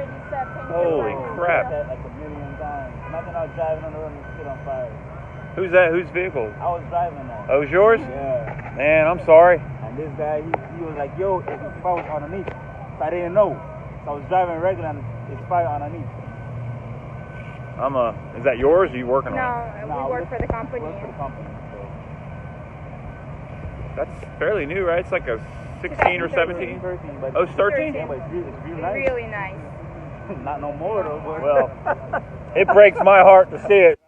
already said thank you. Holy crap. Like a million times. Imagine I was driving on the road and it's still on fire. Who's that? Whose vehicle? I was driving that. Oh, it was yours? Yeah. Man, I'm sorry. And this guy, he was like, yo, it's fire underneath. So I didn't know. So I was driving regular and it's fire underneath. Is that yours or are you working on it? No, we work for the company. Work for the company. So. That's fairly new, right? It's like a 16 or 17? 13, but Oh, it's 13? Yeah, but it's real nice. Really nice. Not no more though. But Well, it breaks my heart to see it.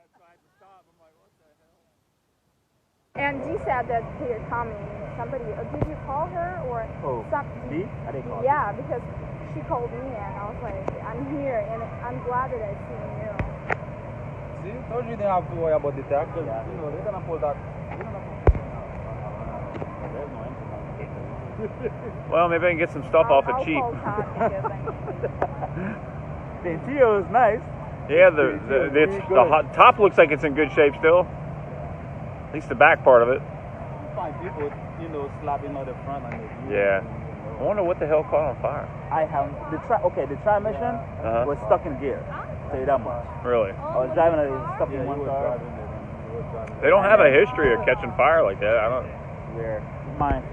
And G said that they're coming. Somebody, did you call her or G? I didn't call Yeah, because she called me and I was like, I'm here and I'm glad that I see you. See, told you didn't have to worry about the tax. Yeah. You know, they're gonna pull that. Well, maybe I can get some stuff off it cheap. I'll call Todd because The interior is nice. Yeah, the top looks like it's in good shape still. At least the back part of it. You find people, you know, slapping on the front on the Yeah. I wonder what the hell caught on fire. I have the transmission was stuck in gear. I'll tell you that much. Really? I was driving it, it was stuck in one car. They don't have a history of catching fire like that. I don't. Where mine.